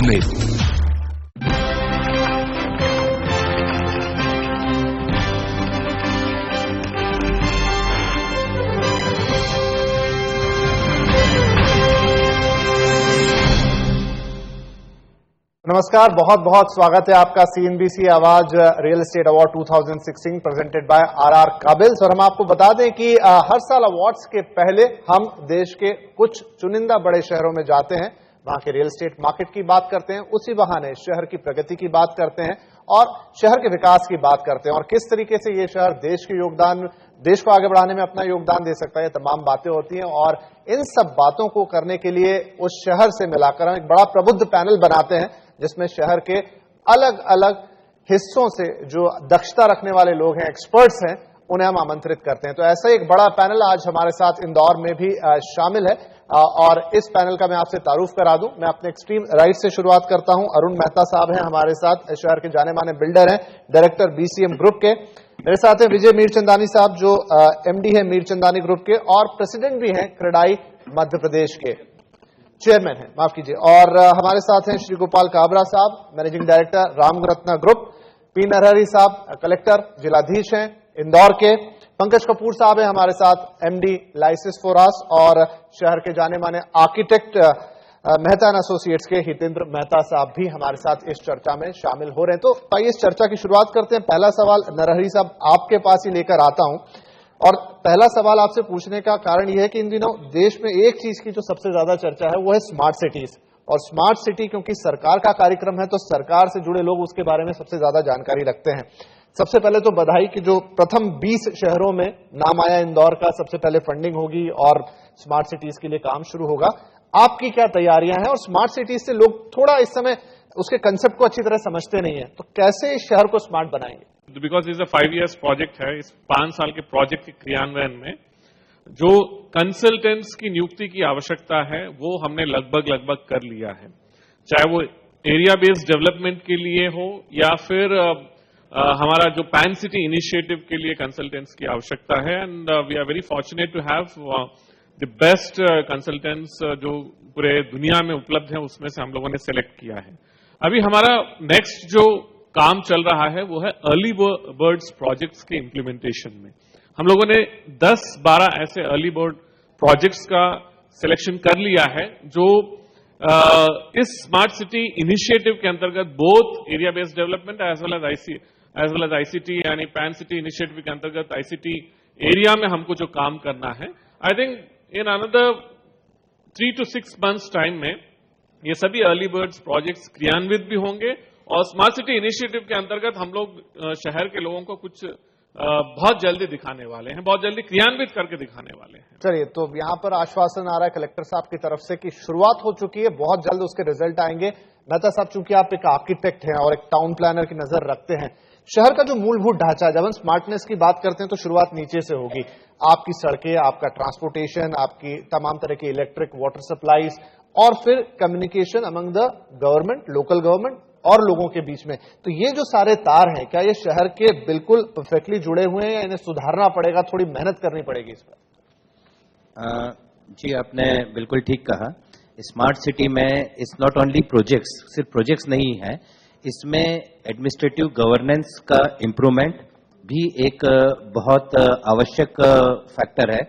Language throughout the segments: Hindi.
शामिल। नमस्कार, बहुत बहुत स्वागत है आपका CNBC Awaaz real estate award 2016 presented by RR Kabels. और हम आपको बता दें कि हर साल अवार्ड्स के पहले हम देश के कुछ चुनिंदा बड़े शहरों में जाते हैं, वहां के रियल एस्टेट मार्केट की बात करते हैं, उसी बहाने शहर की प्रगति की बात करते हैं और शहर के विकास की बात करते हैं और किस तरीके से ये शहर देश को आगे बढ़ाने में अपना योगदान दे सकता है। ये तमाम बातें होती हैं और इन सब बातों को करने के लिए उस शहर से मिलाकर हम एक बड़ा प्रबुद्ध पैनल बनाते हैं जिसमें शहर के अलग अलग हिस्सों से जो दक्षता रखने वाले लोग हैं, एक्सपर्ट्स हैं, उन्हें हम आमंत्रित करते हैं। तो ऐसा एक बड़ा पैनल आज हमारे साथ इंदौर में भी शामिल है और इस पैनल का मैं आपसे तारुफ करा दूं। मैं अपने एक्सट्रीम राइट से शुरुआत करता हूं। अरुण मेहता साहब हैं हमारे साथ, शहर के जाने माने बिल्डर हैं, डायरेक्टर बीसीएम ग्रुप के। मेरे साथ हैं विजय मीरचंदानी साहब जो एमडी है मीरचंदानी ग्रुप के और प्रेसिडेंट भी हैं क्रेडाई मध्य प्रदेश के, चेयरमैन है, माफ कीजिए। और हमारे साथ हैं Shri Gopal Kabra sahab, managing director Ramratna group. P Narhari sahab collector जिलाधीश हैं इंदौर के। पंकज कपूर साहब हैं हमारे साथ, एमडी लाइसेंस फोरास और शहर के जाने माने आर्किटेक्ट मेहता एंड एसोसिएट्स के हितेंद्र मेहता साहब भी हमारे साथ इस चर्चा में शामिल हो रहे हैं। तो आइए इस चर्चा की शुरुआत करते हैं। पहला सवाल नरहरी साहब आपके पास ही लेकर आता हूं और पहला सवाल आपसे पूछने का कारण यह है कि इन दिनों देश में एक चीज की जो सबसे ज्यादा चर्चा है वो है स्मार्ट सिटीज। और स्मार्ट सिटी क्योंकि सरकार का कार्यक्रम है तो सरकार से जुड़े लोग उसके बारे में सबसे ज्यादा जानकारी रखते हैं। सबसे पहले तो बधाई कि जो प्रथम 20 शहरों में नाम आया इंदौर का, सबसे पहले फंडिंग होगी और स्मार्ट सिटीज के लिए काम शुरू होगा। आपकी क्या तैयारियां हैं और स्मार्ट सिटीज से लोग थोड़ा इस समय उसके कंसेप्ट को अच्छी तरह समझते नहीं है, तो कैसे इस शहर को स्मार्ट बनाएंगे? Because is a 5 years project है। इस 5 साल के प्रोजेक्ट के क्रियान्वयन में जो कंसल्टेंट्स की नियुक्ति की आवश्यकता है वो हमने लगभग कर लिया है, चाहे वो एरिया बेस्ड डेवलपमेंट के लिए हो या फिर हमारा जो पैन सिटी इनिशिएटिव के लिए कंसल्टेंट्स की आवश्यकता है। And we are very fortunate to have the best consultants जो पूरे दुनिया में उपलब्ध है, उसमें से हम लोगों ने सेलेक्ट किया है। अभी हमारा नेक्स्ट जो काम चल रहा है वो है अर्ली बर्ड्स प्रोजेक्ट्स के इंप्लीमेंटेशन में। हम लोगों ने 10-12 ऐसे अर्ली बर्ड प्रोजेक्ट्स का सिलेक्शन कर लिया है जो इस स्मार्ट सिटी इनिशिएटिव के अंतर्गत both area based development as well as ICT यानी पैन सिटी इनिशिएटिव के अंतर्गत आईसीटी एरिया में हमको जो काम करना है, I think in another 3 to 6 months time में ये सभी अर्ली बर्ड्स प्रोजेक्ट्स क्रियान्वित भी होंगे और स्मार्ट सिटी इनिशिएटिव के अंतर्गत हम लोग शहर के लोगों को कुछ बहुत जल्दी दिखाने वाले हैं, बहुत जल्दी क्रियान्वित करके दिखाने वाले हैं। चलिए, तो यहां पर आश्वासन आ रहा है कलेक्टर साहब की तरफ से कि शुरुआत हो चुकी है, बहुत जल्द उसके रिजल्ट आएंगे। मेहता साहब, चूंकि आप एक आर्किटेक्ट हैं और एक टाउन प्लानर की नजर रखते हैं, शहर का जो मूलभूत ढांचा है, जब हम स्मार्टनेस की बात करते हैं तो शुरुआत नीचे से होगी। आपकी सड़कें, आपका ट्रांसपोर्टेशन, आपकी तमाम तरह की इलेक्ट्रिक, वाटर सप्लाईज और फिर communication among the government, local government और लोगों के बीच में। तो ये जो सारे तार हैं, क्या ये शहर के बिल्कुल परफेक्टली जुड़े हुए हैं या इन्हें सुधारना पड़ेगा, थोड़ी मेहनत करनी पड़ेगी इस पर? जी, आपने बिल्कुल ठीक कहा। स्मार्ट सिटी में इट्स नॉट ओनली प्रोजेक्ट्स, सिर्फ प्रोजेक्ट्स नहीं है, इसमें एडमिनिस्ट्रेटिव गवर्नेंस का इम्प्रूवमेंट भी एक बहुत आवश्यक फैक्टर है।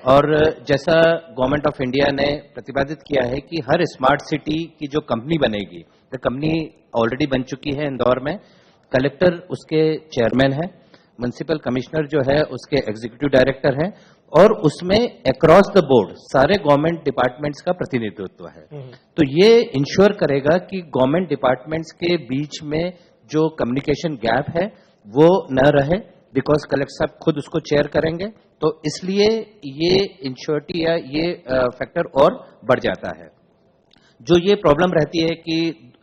और जैसा गवर्नमेंट ऑफ इंडिया ने प्रतिपादित किया है कि हर स्मार्ट सिटी की जो कंपनी बनेगी, तो कंपनी ऑलरेडी बन चुकी है इंदौर में, कलेक्टर उसके चेयरमैन है, म्युनिसिपल कमिश्नर जो है उसके एग्जीक्यूटिव डायरेक्टर है और उसमें अक्रॉस द बोर्ड सारे गवर्नमेंट डिपार्टमेंट्स का प्रतिनिधित्व है। तो ये इंश्योर करेगा कि गवर्नमेंट डिपार्टमेंट्स के बीच में जो कम्युनिकेशन गैप है वो न रहे, बिकॉज कलेक्टर साहब खुद उसको चेयर करेंगे। तो इसलिए ये इंश्योरिटी या ये फैक्टर और बढ़ जाता है। जो ये प्रॉब्लम रहती है कि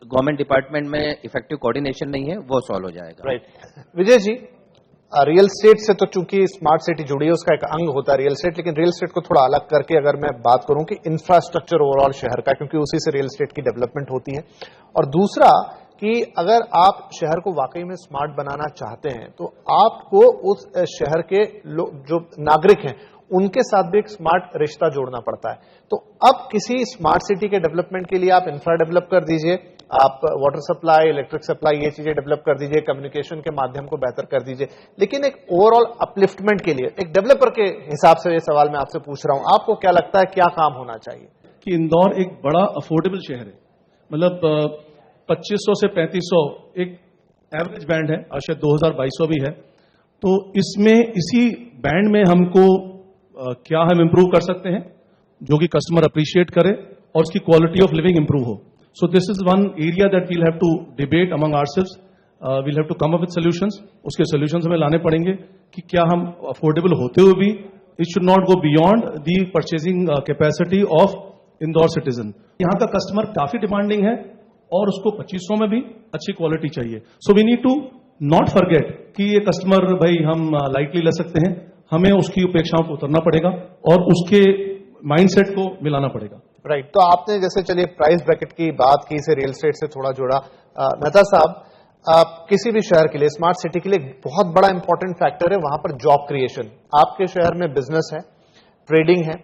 गवर्नमेंट डिपार्टमेंट में इफेक्टिव कोऑर्डिनेशन नहीं है, वो सॉल्व हो जाएगा। Right. Vijay ji, real estate से तो चूंकि स्मार्ट सिटी जुड़ी है, उसका एक अंग होता है रियल एस्टेट, लेकिन रियल एस्टेट को थोड़ा अलग करके अगर मैं बात करूं कि इंफ्रास्ट्रक्चर ओवरऑल शहर का, क्योंकि उसी से रियल एस्टेट की डेवलपमेंट होती है, और दूसरा कि अगर आप शहर को वाकई में स्मार्ट बनाना चाहते हैं तो आपको उस शहर के जो नागरिक हैं उनके साथ भी एक स्मार्ट रिश्ता जोड़ना पड़ता है। तो अब किसी स्मार्ट सिटी के डेवलपमेंट के लिए आप इंफ्रा डेवलप कर दीजिए, आप वाटर सप्लाई, इलेक्ट्रिक सप्लाई, ये चीजें डेवलप कर दीजिए, कम्युनिकेशन के माध्यम को बेहतर कर दीजिए, लेकिन एक ओवरऑल अपलिफ्टमेंट के लिए एक डेवलपर के हिसाब से ये सवाल मैं आपसे पूछ रहा हूं, आपको क्या लगता है क्या काम होना चाहिए? कि इंदौर एक बड़ा अफोर्डेबल शहर है, मतलब 2500 से 3500 एक एवरेज बैंड है, और शायद 2200 भी है। तो इसमें इसी बैंड में हमको क्या हम इंप्रूव कर सकते हैं जो कि कस्टमर अप्रिशिएट करे और उसकी क्वालिटी ऑफ लिविंग इंप्रूव हो। So this is one area that we'll have to debate among ourselves, we'll have to come up with solutions. उसके सॉल्यूशंस हमें लाने पड़ेंगे कि क्या हम अफोर्डेबल होते हुए भी it should not go beyond the purchasing capacity of Indore citizen. यहाँ का कस्टमर काफी डिमांडिंग है और उसको 2500 में भी अच्छी क्वालिटी चाहिए। So we need to not forget कि ये कस्टमर भाई हम लाइटली ले सकते हैं, हमें उसकी उपेक्षाओं को उतरना पड़ेगा और उसके माइंडसेट को मिलाना पड़ेगा। राइट, तो आपने जैसे चलिए प्राइस ब्रैकेट की बात की, इसे रियल एस्टेट से थोड़ा जोड़ा। मेहता साहब, किसी भी शहर के लिए, स्मार्ट सिटी के लिए बहुत बड़ा इंपॉर्टेंट फैक्टर है वहां पर जॉब क्रिएशन। आपके शहर में बिजनेस है, ट्रेडिंग है,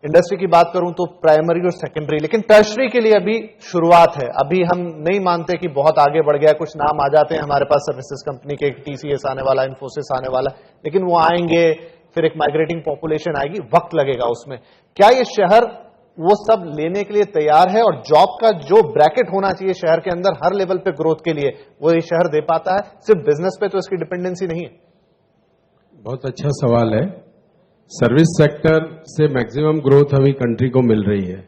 इंडस्ट्री की बात करूं तो प्राइमरी और सेकेंडरी, लेकिन टर्शरी के लिए अभी शुरुआत है। अभी हम नहीं मानते कि बहुत आगे बढ़ गया, कुछ नाम आ जाते हैं हमारे पास सर्विसेज कंपनी के, टीसीएस आने वाला, इन्फोसिस आने वाला, लेकिन वो आएंगे, फिर एक माइग्रेटिंग पॉपुलेशन आएगी, वक्त लगेगा उसमें। क्या ये शहर वो सब लेने के लिए तैयार है और जॉब का जो ब्रैकेट होना चाहिए शहर के अंदर हर लेवल पे ग्रोथ के लिए, वो ये शहर दे पाता है? सिर्फ बिजनेस पे तो इसकी डिपेंडेंसी नहीं है। बहुत अच्छा सवाल है। सर्विस सेक्टर से मैक्सिमम ग्रोथ अभी कंट्री को मिल रही है।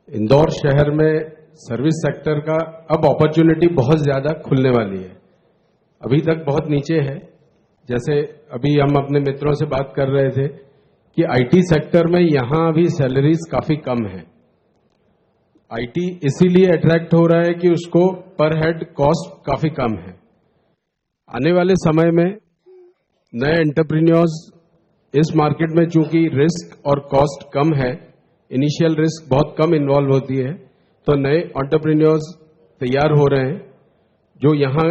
इंदौर शहर में सर्विस सेक्टर का अब अपॉर्चुनिटी बहुत ज्यादा खुलने वाली है, अभी तक बहुत नीचे है। जैसे अभी हम अपने मित्रों से बात कर रहे थे कि आईटी सेक्टर में यहां अभी सैलरीज काफी कम है। आईटी इसीलिए अट्रैक्ट हो रहा है कि उसको पर हेड कॉस्ट काफी कम है। आने वाले समय में नए एंटरप्रेन्योर्स इस मार्केट में चूंकि रिस्क और कॉस्ट कम है, इनिशियल रिस्क बहुत कम इन्वॉल्व होती है, तो नए एंटरप्रेन्योर्स तैयार हो रहे हैं जो यहां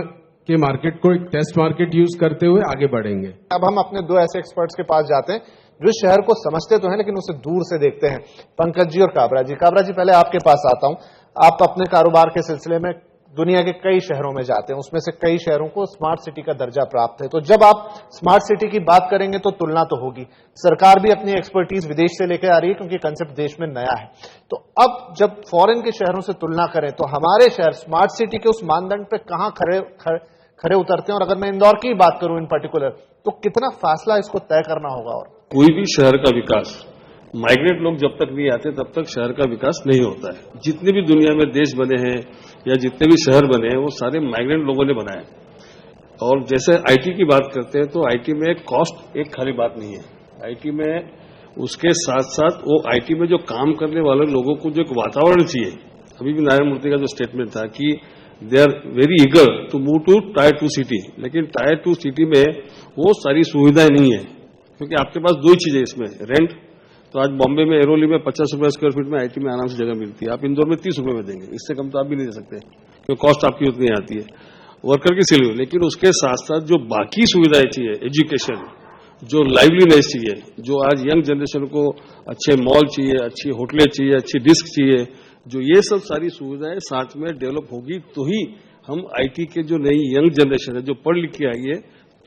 के मार्केट को एक टेस्ट मार्केट यूज करते हुए आगे बढ़ेंगे। अब हम अपने दो ऐसे एक्सपर्ट्स के पास जाते हैं जो शहर को समझते तो हैं लेकिन उसे दूर से देखते हैं, पंकज जी और काबरा जी। काबरा जी, पहले आपके पास आता हूं। आप अपने कारोबार के सिलसिले में दुनिया के कई शहरों में जाते हैं, उसमें से कई शहरों को स्मार्ट सिटी का दर्जा प्राप्त है। तो जब आप स्मार्ट सिटी की बात करेंगे तो तुलना तो होगी, सरकार भी अपनी एक्सपर्टीज विदेश से लेकर आ रही है क्योंकि कंसेप्ट देश में नया है। तो अब जब फॉरेन के शहरों से तुलना करें तो हमारे शहर स्मार्ट सिटी के उस मानदंड पे कहां खड़े उतरते हैं? और अगर मैं इंदौर की बात करूं इन पर्टिकुलर, तो कितना फासला इसको तय करना होगा? और कोई भी शहर का विकास, माइग्रेट लोग जब तक नहीं आते तब तक शहर का विकास नहीं होता है। जितने भी दुनिया में देश बने हैं या जितने भी शहर बने हैं वो सारे माइग्रेंट लोगों ने बनाए। और जैसे आईटी की बात करते हैं तो आईटी में कॉस्ट एक खाली बात नहीं है। आईटी में उसके साथ साथ वो आईटी में जो काम करने वाले लोगों को जो एक वातावरण चाहिए, अभी भी नारायण मूर्ति का जो स्टेटमेंट था कि they are very eager to move to tier 2 city, लेकिन टायर 2 सिटी में वो सारी सुविधाएं नहीं है क्योंकि आपके पास दो ही चीजें इसमें, रेंट। तो आज बॉम्बे में एरोली में 50 रुपए स्क्वायर फीट में आईटी में आराम से जगह मिलती है, आप इंदौर में 30 रुपए में देंगे, इससे कम तो आप भी नहीं दे सकते क्योंकि कॉस्ट आपकी उतनी आती है वर्कर की सैलरी। लेकिन उसके साथ साथ जो बाकी सुविधाएं चाहिए, एजुकेशन, जो लाइवलीनेस चाहिए, जो आज यंग जनरेशन को अच्छे मॉल चाहिए, अच्छी होटलें चाहिए, अच्छी डिस्क चाहिए, जो ये सब सारी सुविधाएं साथ में डेवलप होगी तो ही हम आईटी के जो नई यंग जनरेशन है जो पढ़ लिख के आई है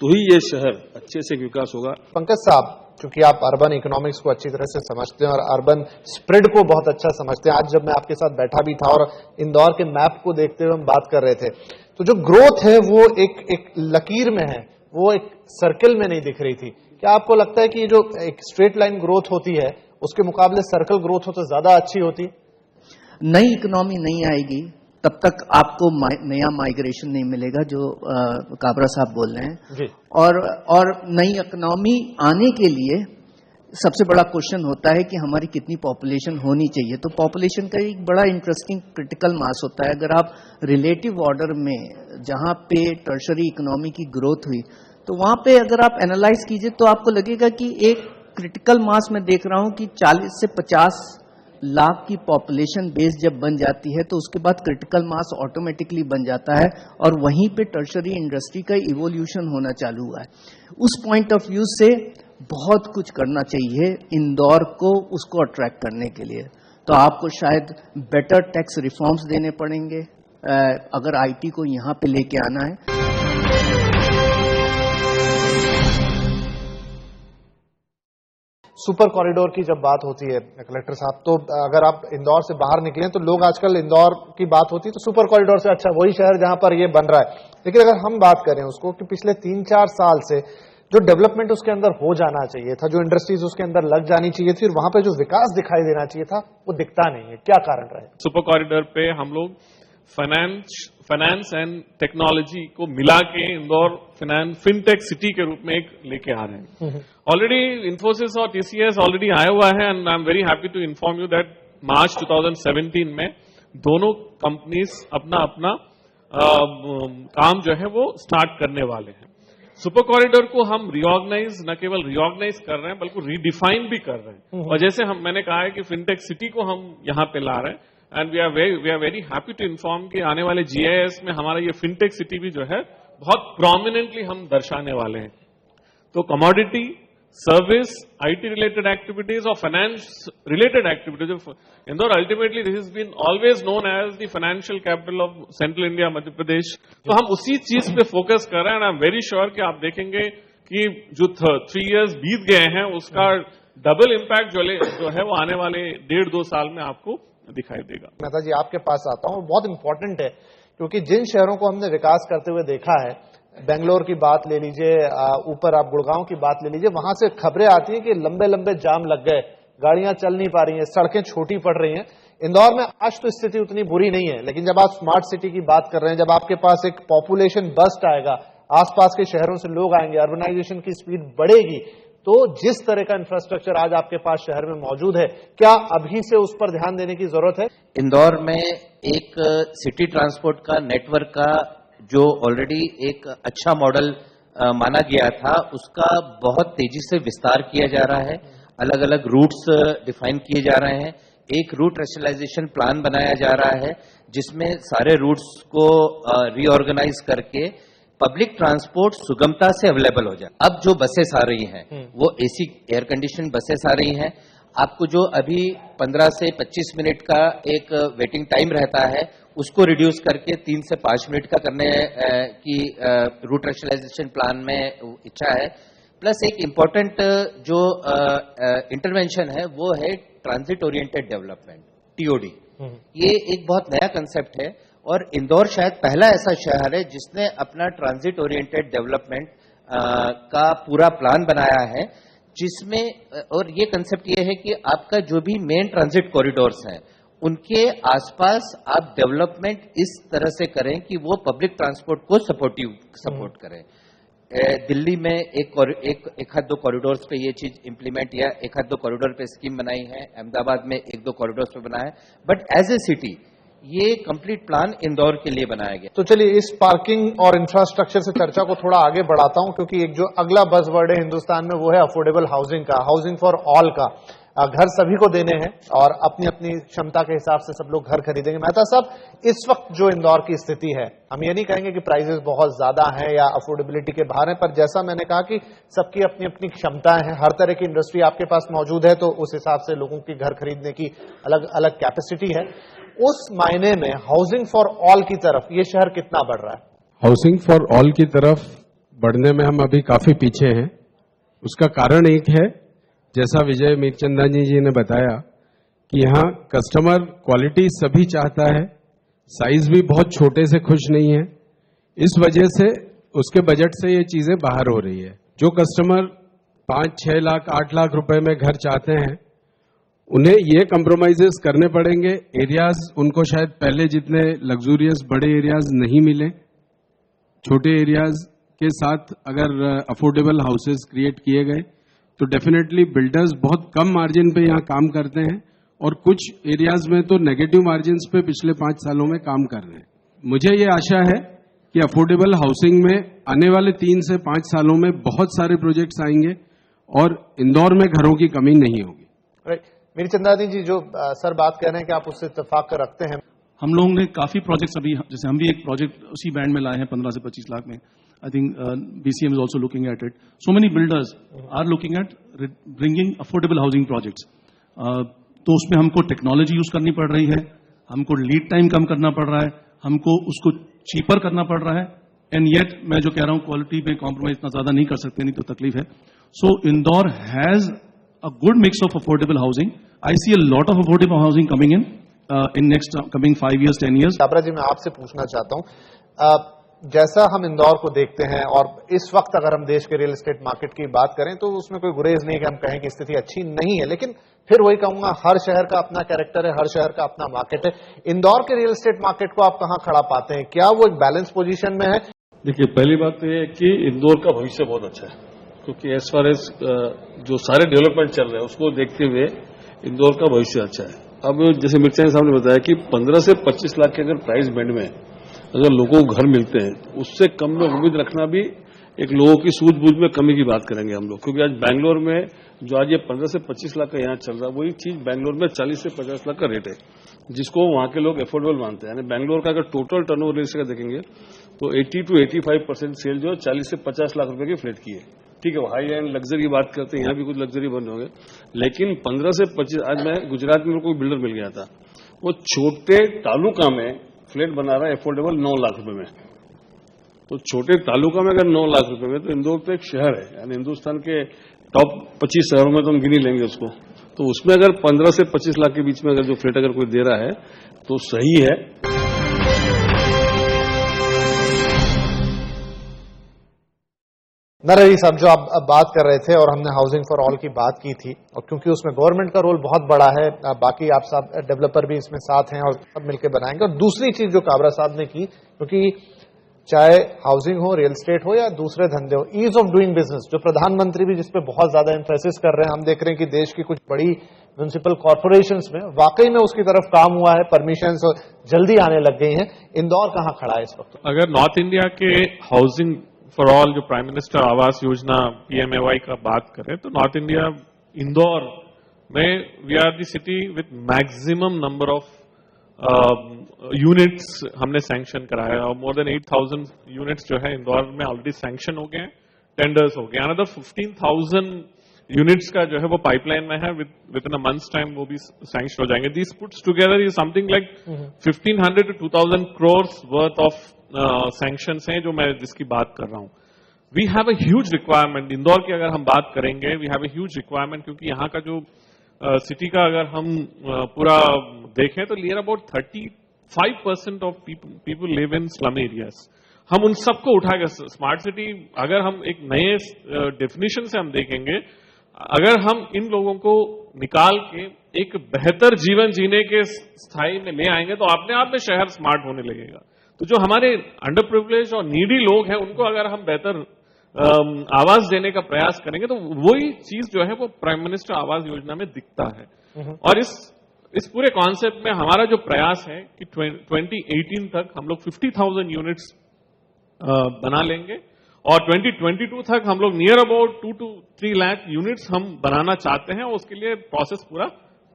तो ही ये शहर अच्छे से विकास होगा। पंकज साहब, क्योंकि आप अर्बन इकोनॉमिक्स को अच्छी तरह से समझते हैं और अर्बन स्प्रेड को बहुत अच्छा समझते हैं, आज जब मैं आपके साथ बैठा भी था और इंदौर के मैप को देखते हुए हम बात कर रहे थे, तो जो ग्रोथ है वो एक लकीर में है, वो एक सर्कल में नहीं दिख रही थी। क्या आपको लगता है कि ये जो एक स्ट्रेट लाइन ग्रोथ होती है उसके मुकाबले सर्कल ग्रोथ हो तो ज्यादा अच्छी होती? नई इकोनॉमी नहीं आएगी तब तक आपको नया माइग्रेशन नहीं मिलेगा, जो काबरा साहब बोल रहे हैं जी। और नई इकोनॉमी आने के लिए सबसे बड़ा क्वेश्चन होता है कि हमारी कितनी पॉपुलेशन होनी चाहिए। तो पॉपुलेशन का एक बड़ा इंटरेस्टिंग क्रिटिकल मास होता है। अगर आप रिलेटिव ऑर्डर में जहां पे टर्शरी इकोनॉमी की ग्रोथ हुई तो वहां पे अगर आप एनालाइज कीजिए तो आपको लगेगा कि एक क्रिटिकल मास में देख रहा हूं कि 40 से 50 लाख की पॉपुलेशन बेस जब बन जाती है तो उसके बाद क्रिटिकल मास ऑटोमेटिकली बन जाता है और वहीं पे टर्शरी इंडस्ट्री का इवोल्यूशन होना चालू हुआ है। उस पॉइंट ऑफ व्यू से बहुत कुछ करना चाहिए इंदौर को उसको अट्रैक्ट करने के लिए। तो आपको शायद बेटर टैक्स रिफॉर्म्स देने पड़ेंगे, अगर आईटी को यहाँ पे लेके आना है। सुपर कॉरिडोर की जब बात होती है कलेक्टर साहब, तो अगर आप इंदौर से बाहर निकलें तो लोग आजकल इंदौर की बात होती है तो सुपर कॉरिडोर से अच्छा वही शहर जहां पर ये बन रहा है। लेकिन अगर हम बात करें उसको कि पिछले 3-4 साल से जो डेवलपमेंट उसके अंदर हो जाना चाहिए था, जो इंडस्ट्रीज उसके अंदर लग जानी चाहिए थी, वहां पे जो विकास दिखाई देना चाहिए था वो दिखता नहीं है, क्या कारण रहे? सुपर कॉरिडोर पे हम लोग फाइनेंस एंड टेक्नोलॉजी को मिला के इंदौर फिनटेक सिटी के रूप में एक लेके आ रहे हैं। ऑलरेडी इन्फोसिस और टीसीएस ऑलरेडी आया हुआ है and I am very happy to inform you that March 2017 में दोनों कंपनीज अपना अपना काम जो है वो स्टार्ट करने वाले हैं। सुपर कॉरिडोर को हम रिऑर्गेनाइज न केवल रिऑर्गेनाइज कर रहे हैं बल्कि रीडिफाइन भी कर रहे हैं। और जैसे मैंने कहा है कि फिनटेक सिटी को हम यहां पे ला रहे हैं and we are very happy to inform कि आने वाले जीआईएस में हमारा ये फिनटेक सिटी भी जो है बहुत प्रोमिनेंटली हम दर्शाने वाले हैं। तो commodity, service, IT related activities और finance related activities, Indore ultimately this is been always known as the financial capital of central India Madhya Pradesh. तो हम उसी चीज पे फोकस कर रहे हैं and I am very sure कि आप देखेंगे कि जो 3 इयर्स बीत गए हैं उसका डबल इम्पैक्ट जो है वो आने वाले 1.5-2 साल में आपको दिखाई देगा। मेहता जी आपके पास आता हूं, बहुत इंपॉर्टेंट है क्योंकि जिन शहरों को हमने विकास करते हुए देखा है, बेंगलोर की बात ले लीजिए, ऊपर आप गुड़गांव की बात ले लीजिए, वहां से खबरें आती हैं कि लंबे लंबे जाम लग गए, गाड़ियां चल नहीं पा रही हैं, सड़कें छोटी पड़ रही हैं। इंदौर में आज तो स्थिति उतनी बुरी नहीं है, लेकिन जब आप स्मार्ट सिटी की बात कर रहे हैं, जब आपके पास एक पॉपुलेशन बस्ट आएगा, आसपास के शहरों से लोग आएंगे, अर्बनाइजेशन की स्पीड बढ़ेगी, तो जिस तरह का इंफ्रास्ट्रक्चर आज आपके पास शहर में मौजूद है, क्या अभी से उस पर ध्यान देने की जरूरत है? इंदौर में एक सिटी ट्रांसपोर्ट का नेटवर्क का जो ऑलरेडी एक अच्छा मॉडल माना गया था, उसका बहुत तेजी से विस्तार किया जा रहा है। अलग अलग रूट्स डिफाइन किए जा रहे हैं। एक रूट रैशनलाइजेशन प्लान बनाया जा रहा है जिसमें सारे रूट्स को रीऑर्गेनाइज करके पब्लिक ट्रांसपोर्ट सुगमता से अवेलेबल हो जाए। अब जो बसेस आ रही हैं वो एसी एयर कंडीशन बसेस आ रही हैं। आपको जो अभी 15 से 25 मिनट का एक वेटिंग टाइम रहता है उसको रिड्यूस करके 3 से 5 मिनट का करने की रूट रैशनलाइजेशन प्लान में इच्छा है। प्लस एक इम्पोर्टेंट जो इंटरवेंशन है वो है ट्रांजिट ओरिएंटेड डेवलपमेंट, टीओडी। ये एक बहुत नया कंसेप्ट है और इंदौर शायद पहला ऐसा शहर है जिसने अपना ट्रांजिट ओरिएंटेड डेवलपमेंट का पूरा प्लान बनाया है, जिसमें और ये कंसेप्ट ये है कि आपका जो भी मेन ट्रांजिट कॉरिडोर्स हैं उनके आसपास आप डेवलपमेंट इस तरह से करें कि वो पब्लिक ट्रांसपोर्ट को सपोर्ट करें। दिल्ली में एक आध दो कॉरिडोर्स पे ये चीज इंप्लीमेंट या एक आध दो कॉरिडोर पे स्कीम बनाई है, अहमदाबाद में 1-2 कॉरिडोर्स पे बना है, बट एज ए सिटी ये कंप्लीट प्लान इंदौर के लिए बनाया गया। तो चलिए इस पार्किंग और इंफ्रास्ट्रक्चर से चर्चा को थोड़ा आगे बढ़ाता हूं, क्योंकि एक जो अगला बज़वर्ड है हिंदुस्तान में वो है अफोर्डेबल हाउसिंग का, हाउसिंग फॉर ऑल का। घर सभी को देने हैं और अपनी अपनी क्षमता के हिसाब से सब लोग घर खरीदेंगे। मेहता साहब, इस वक्त जो इंदौर की स्थिति है, हम ये नहीं कहेंगे कि प्राइसेस बहुत ज्यादा हैं या अफोर्डेबिलिटी के बाहर हैं, पर जैसा मैंने कहा कि सबकी अपनी अपनी क्षमताएं हैं, हर तरह की इंडस्ट्री आपके पास मौजूद है, तो उस हिसाब से लोगों की घर खरीदने की अलग अलग कैपेसिटी है। उस मायने में हाउसिंग फॉर ऑल की तरफ ये शहर कितना बढ़ रहा है? हाउसिंग फॉर ऑल की तरफ बढ़ने में हम अभी काफी पीछे हैं। उसका कारण एक है, जैसा विजय मीरचंदानी जी ने बताया कि यहाँ कस्टमर क्वालिटी सभी चाहता है, साइज भी बहुत छोटे से खुश नहीं है। इस वजह से उसके बजट से ये चीजें बाहर हो रही है। जो कस्टमर 5-6 लाख 8 लाख रुपए में घर चाहते हैं, उन्हें ये कंप्रोमाइजेस करने पड़ेंगे। एरियाज उनको शायद पहले जितने लग्जूरियस बड़े एरियाज नहीं मिले, छोटे एरियाज के साथ अगर अफोर्डेबल हाउसेस क्रिएट किए गए तो डेफिनेटली बिल्डर्स बहुत कम मार्जिन पे यहाँ काम करते हैं और कुछ एरियाज में तो नेगेटिव मार्जिन्स पे पिछले 5 सालों में काम कर रहे हैं। मुझे ये आशा है कि अफोर्डेबल हाउसिंग में आने वाले 3 से 5 सालों में बहुत सारे प्रोजेक्ट्स आएंगे और इंदौर में घरों की कमी नहीं होगी। राइट, मीरचंदानी जी, जो सर बात कह रहे हैं कि आप उससे इत्तेफाक रखते हैं। हम लोगों ने काफी प्रोजेक्ट्स अभी, जैसे हम भी एक प्रोजेक्ट उसी बैंड में लाए हैं 15 से 25 लाख में। I think BCM is also looking at it. So many builders are looking at bringing affordable housing projects. तो उसमें हमको टेक्नोलॉजी यूज करनी पड़ रही है, हमको लीड टाइम कम करना पड़ रहा है, हमको उसको चीपर करना पड़ रहा है, एंड येट मैं जो कह रहा हूं क्वालिटी में कॉम्प्रोमाइज इतना ज्यादा नहीं कर सकते, नहीं तो तकलीफ है. So Indore has a good mix of affordable housing. I see a lot of affordable housing coming in next coming 5 years 10 years. Kabra ji, मैं आपसे पूछना चाहता हूं, जैसा हम इंदौर को देखते हैं और इस वक्त अगर हम देश के रियल एस्टेट मार्केट की बात करें तो उसमें कोई गुरेज नहीं कि हम कहें कि स्थिति अच्छी नहीं है, लेकिन फिर वही कहूंगा, हर शहर का अपना कैरेक्टर है, हर शहर का अपना मार्केट है. इंदौर के रियल एस्टेट मार्केट को आप कहां खड़ा पाते हैं? क्या वो एक बैलेंस पोजीशन में है? देखिए, पहली बात तो ये है कि इंदौर का भविष्य बहुत अच्छा है, क्योंकि एज फार एज जो सारे डेवलपमेंट चल रहे हैं उसको देखते हुए इंदौर का भविष्य अच्छा है. अब जैसे मिर्चा साहब ने बताया कि 15 से 25 लाख के अगर प्राइस बैंड में अगर लोगों को घर मिलते हैं, उससे कम में उम्मीद रखना भी एक लोगों की सूझबूझ में कमी की बात करेंगे हम लोग. क्योंकि आज बैंगलोर में जो आज ये 15 से 25 लाख का यहाँ चल रहा है, वही चीज बैंगलोर में 40 से 50 लाख का रेट है, जिसको वहां के लोग एफोर्डेबल मानते हैं. यानी बैंगलोर का अगर टोटल टर्नओवर रेट का देखेंगे तो 80 to 85% सेल जो 40 से 50 लाख रुपए की फ्लैट की है. ठीक है, वो हाई एंड लग्जरी की बात करते हैं, यहाँ भी कुछ लग्जरी बन होंगे, लेकिन 15 से 25, आज मैं गुजरात में कोई बिल्डर मिल गया था, वो छोटे तालुका में फ्लैट बना रहा है एफोर्डेबल 9 लाख रुपए में. तो छोटे तालुका में अगर 9 लाख रुपए में, तो इंदौर तो एक शहर है, यानी हिंदुस्तान के टॉप 25 शहरों में तो हम गिन ही लेंगे उसको. तो उसमें अगर 15 से 25 लाख के बीच में अगर जो फ्लैट अगर कोई दे रहा है तो सही है. नरहरी साहब, जो आप अब बात कर रहे थे और हमने हाउसिंग फॉर ऑल की बात की थी, और क्योंकि उसमें गवर्नमेंट का रोल बहुत बड़ा है, बाकी आप सब डेवलपर भी इसमें साथ हैं और सब मिलकर बनाएंगे. और दूसरी चीज जो काबरा साहब ने की, क्योंकि चाहे हाउसिंग हो, रियल एस्टेट हो या दूसरे धंधे हो, ईज ऑफ डूइंग बिजनेस, जो प्रधानमंत्री भी जिसपे बहुत ज्यादा एम्फेसिस कर रहे हैं, हम देख रहे हैं कि देश की कुछ बड़ी म्युनिसिपल कॉर्पोरेशंस में वाकई में उसकी तरफ काम हुआ है, परमिशंस जल्दी आने लग गई हैं. इंदौर कहां खड़ा है इस वक्त? अगर नॉर्थ इंडिया के हाउसिंग फॉर ऑल जो prime minister Awas Yojana PMAY का बात करें, तो नॉर्थ इंडिया इंदौर में we are the city with maximum number of units हमने सैंक्शन कराया, और मोर देन 8,000 यूनिट्स जो है इंदौर में ऑलरेडी सैंक्शन हो गए हैं, टेंडर्स हो गए. अनदर 15,000 यूनिट्स का जो है वो पाइपलाइन में है, within a months time वो भी सैंक्शन हो जाएंगे. This puts together is something like 1,500 to 2,000 crores worth of sanctions हैं जो मैं जिसकी बात कर रहा हूं. We have a huge requirement. Indore की अगर हम बात करेंगे, we have a huge requirement, क्योंकि यहाँ का जो सिटी का अगर हम पूरा देखें तो near about 35% of people live in slum areas. हम उन सबको उठाकर स्मार्ट सिटी, अगर हम एक नए डेफिनेशन से हम देखेंगे, अगर हम इन लोगों को निकाल के एक बेहतर जीवन जीने के स्थाई में ले आएंगे तो अपने आप में शहर स्मार्ट होने लगेगा. तो जो हमारे अंडर प्रिविलेज और नीडी लोग हैं, उनको अगर हम बेहतर आवास देने का प्रयास करेंगे तो वही चीज जो है वो प्राइम मिनिस्टर आवास योजना में दिखता है. और इस पूरे कॉन्सेप्ट में हमारा जो प्रयास है कि 2018 तक हम लोग 50,000 यूनिट्स बना लेंगे, और 2022 तक हम लोग near about 2 to 3 lakh units हम बनाना चाहते हैं, और उसके लिए प्रोसेस पूरा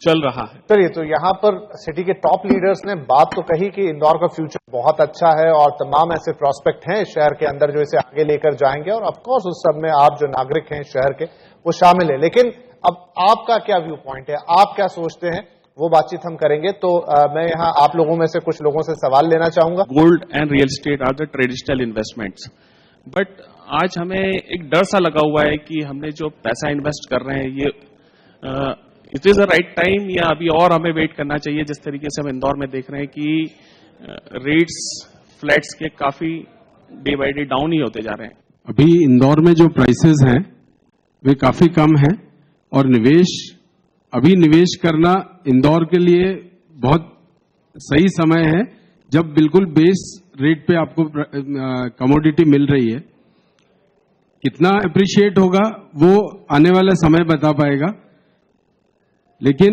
चल रहा है. चलिए, तो यहाँ पर सिटी के टॉप लीडर्स ने बात तो कही कि इंदौर का फ्यूचर बहुत अच्छा है और तमाम ऐसे प्रोस्पेक्ट हैं शहर के अंदर जो इसे आगे लेकर जाएंगे, और ऑफ कोर्स उस सब में आप जो नागरिक हैं शहर के वो शामिल है. लेकिन अब आपका क्या व्यू पॉइंट है, आप क्या सोचते हैं, वो बातचीत हम करेंगे. तो मैं यहाँ आप लोगों में से कुछ लोगों से सवाल लेना चाहूंगा. Gold and real estate are the traditional investments, but आज हमें एक डर सा लगा हुआ है कि हमने जो पैसा इन्वेस्ट कर रहे हैं, ये it is the right time या अभी और हमें वेट करना चाहिए. जिस तरीके से हम इंदौर में देख रहे हैं कि रेट्स फ्लैट्स के काफी डे बाय डे डाउन ही होते जा रहे हैं. अभी इंदौर में जो प्राइसेस हैं वे काफी कम हैं, और निवेश करना इंदौर के लिए बहुत सही समय है, जब बिल्कुल बेस रेट पे आपको कमोडिटी मिल रही है. कितना अप्रिशिएट होगा वो आने वाला समय बता पाएगा, लेकिन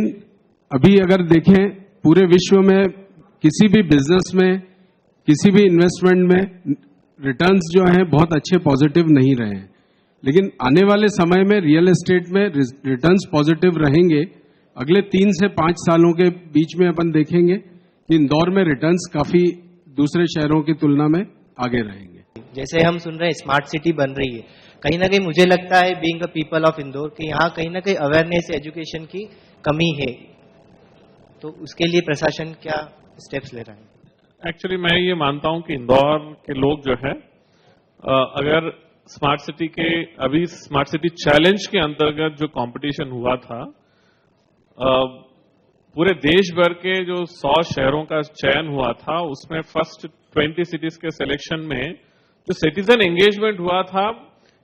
अभी अगर देखें पूरे विश्व में किसी भी बिजनेस में, किसी भी इन्वेस्टमेंट में रिटर्न्स जो हैं बहुत अच्छे पॉजिटिव नहीं रहे हैं. लेकिन आने वाले समय में रियल एस्टेट में रिटर्न्स पॉजिटिव रहेंगे. अगले 3 से 5 सालों के बीच में अपन देखेंगे कि इंदौर में रिटर्न्स काफी दूसरे शहरों की तुलना में आगे रहेंगे. जैसे हम सुन रहे हैं स्मार्ट सिटी बन रही है, कहीं ना कहीं मुझे लगता है being a people of Indore कि यहाँ कहीं ना कहीं अवेयरनेस एजुकेशन की कमी है. तो उसके लिए प्रशासन क्या स्टेप्स ले रहा है? एक्चुअली मैं ये मानता हूं कि इंदौर के लोग जो है अगर स्मार्ट सिटी के अभी स्मार्ट सिटी चैलेंज के अंतर्गत जो कंपटीशन हुआ था, पूरे देश भर के जो 100 शहरों का चयन हुआ था, उसमें फर्स्ट 20 सिटीज के सिलेक्शन में जो सिटीजन एंगेजमेंट हुआ था,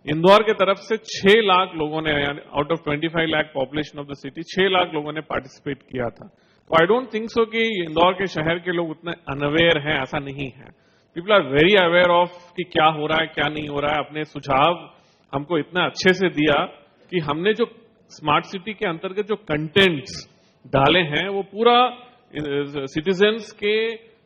इंदौर के तरफ से 6 लाख लोगों ने, out of 25 lakh population of the city 6 lakh लोगों ने पार्टिसिपेट किया था। तो आई डोंट थिंक सो कि इंदौर के शहर के लोग उतने अनअवेयर हैं, ऐसा नहीं है। People are very aware of कि क्या हो रहा है क्या नहीं हो रहा है। अपने सुझाव हमको इतना अच्छे से दिया कि हमने जो स्मार्ट सिटी के अंतर्गत जो कंटेंट्स डाले हैं वो पूरा सिटीजन्स के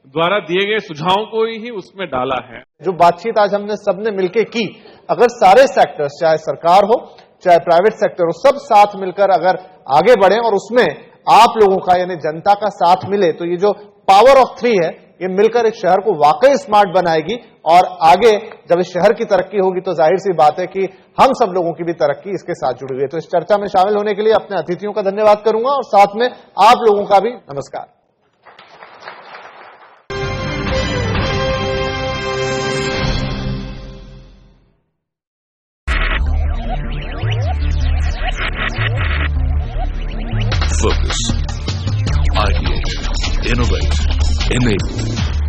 द्वारा दिए गए सुझावों को ही उसमें डाला है। जो बातचीत आज हमने सबने मिलकर की, अगर सारे सेक्टर्स, चाहे सरकार हो चाहे प्राइवेट सेक्टर हो, सब साथ मिलकर अगर आगे बढ़े और उसमें आप लोगों का यानी जनता का साथ मिले, तो ये जो पावर ऑफ 3 है, ये मिलकर एक शहर को वाकई स्मार्ट बनाएगी। और आगे जब इस शहर की तरक्की होगी तो जाहिर सी बात है कि हम सब लोगों की भी तरक्की इसके साथ जुड़ी हुई है। तो इस चर्चा में शामिल होने के लिए अपने अतिथियों का धन्यवाद करूंगा और साथ में आप लोगों का भी नमस्कार। Focus, ideate, innovate, enable.